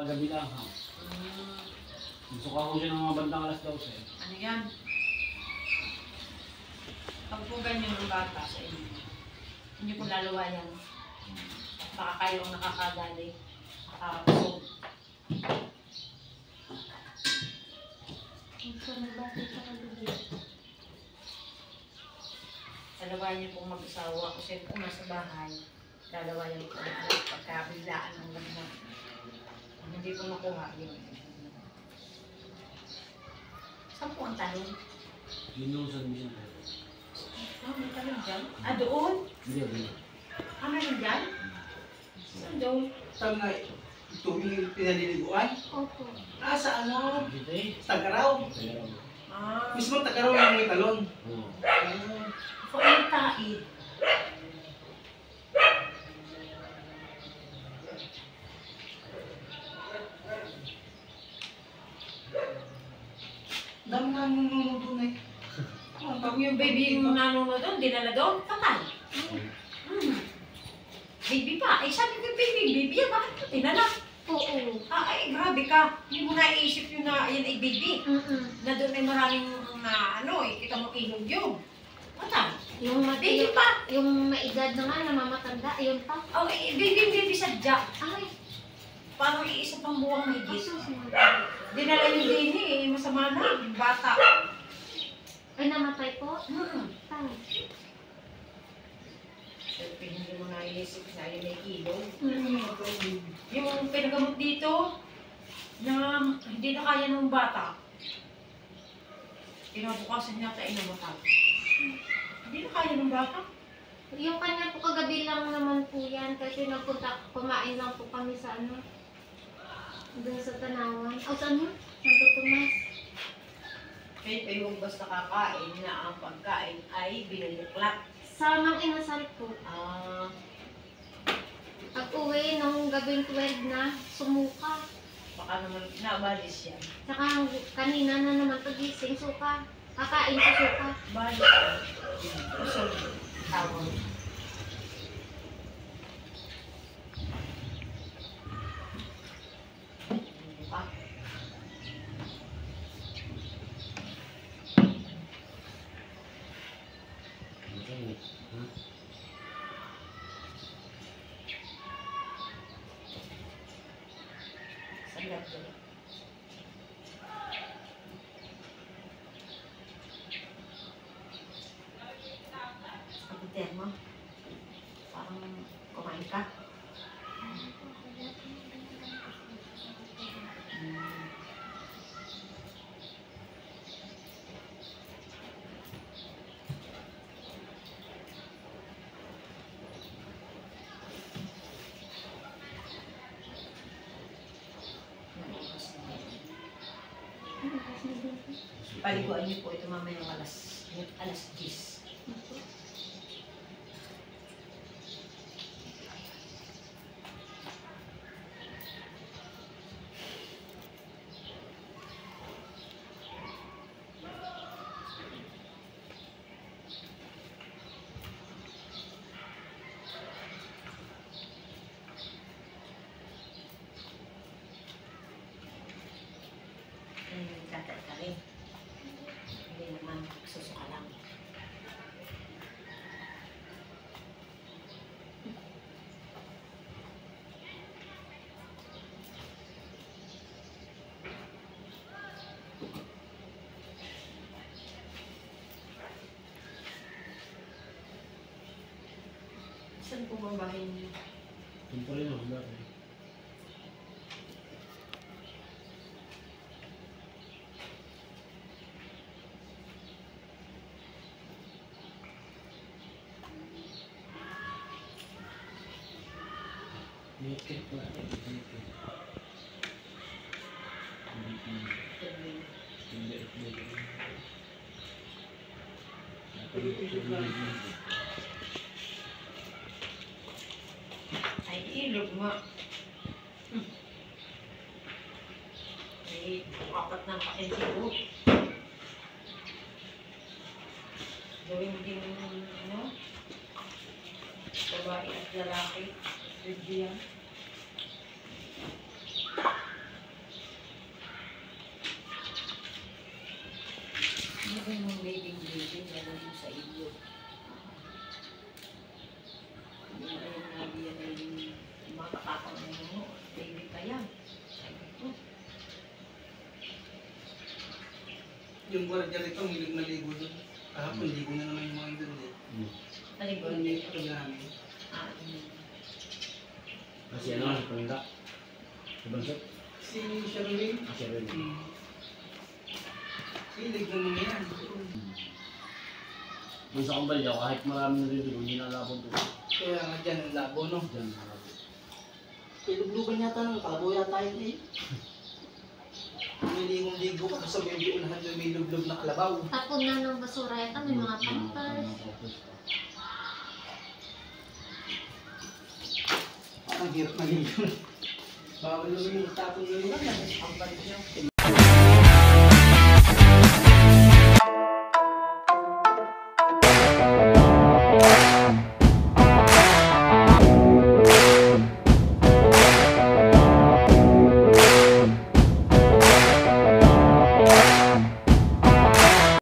Gabi lang ha. Gusto ko siya ng mga bandang alas 12. Ano yan? Pag po ganyan ng bata sa inyo, hindi po lalawayan. Baka kayo ang nakakagali. Nakakapusog. Lalawayan niyo pong mag-asawa kasi kung nasa bahay, lalawayan ko ang anak pagkabiglaan ng ganda. Hindi ko nakuha yun. Saan po ang talong? Yun yung sa mission. Ah, may talong dyan? Ah, doon? Hindi. Ah, meron dyan? Saan doon? Saan nga ito yung pinaliliguan? Opo. Ah, sa ano? Dito eh. Tagaraw. Ah, Mismo Tagaraw yung may talon. Oo. ako yung taid. Dami nga nununod doon eh. Pag yung baby yung nanonood doon, dinala doon, patay. Baby pa. Eh, sabi ko, baby, yan, bakit mo dinala? Oo. Ah, ay, grabe ka. Hindi mo naiisip yun na yan ay baby. Na doon ay maraming kita mo ilog yun. Patay. Yung Baby pa. Yung maedad na nga, namamatanda, ayun pa. Oh, eh, baby sadya. Ay, Paano iisa pang buwang may git? aso Dinala yung dini eh, masama na, yung bata. Ay, namatay po? Hmm. Ay. Siyempre, hindi mo naiisip na yun ay ilog. Mm. Yung pinagamot dito, na hindi na kaya ng bata. Kinabukasan niya tayo namatay. Hindi na kaya ng bata. Yung kanya po kagabi lang naman po yan kasi kumain lang po kami sa doon sa Tanawan. O saan yun? Santo Tomas. Kaya kayo basta kakain na ang pagkain ay binaliklak. Sa Mang Inasal po. Pag uwi, nung gabing 12 na, sumuka. Baka naman nabalis yan. Saka kanina na naman pagising, suka. Kakain sa suka. Balis yan. Kusog. Tawag. Pa. Sagad ko. Ang tiyan mo. Parang kumain ka. Paliguan niyo po ito mamayang alas 10. Tatay ka rin. Hindi naman susuka lang. Saan po bang bahay niyo? Tumpo rin ako dati. Naked pa. Ay, Ay, ilog nga. Ay, apat ng pakinsigo. Gawin din, ano, babae at lalaki. Pwede yan. Ano ba yung baby-baby gano'n mo sa iyo? Hindi na yung nabi yan ay makakapang na mo. Baby pa yan. Sabi ko. Yung gwardiya rito, hilig na ligo doon. Kahapon, ligo na naman yung mga doon eh. Naligo Parang na hindi ito namin. Kasi ano, si Pangga. Si Bansot. Si Sherwin. Kasi rin. Hilig na mga yan. Doon sa Kambalya, kahit marami na dito, hindi nalabon to. Kaya nga dyan, ang labo, no? Diyan nalabon. Piluglugan yata ng kalabaw yata yun eh. May ligong-ligo ka sa may unahan doon may luglog na kalabaw. Tapon na ng basura yata, may mga pampers. Parang hirap maligo. Bawal naman yung tapon nila. Ang balik niya.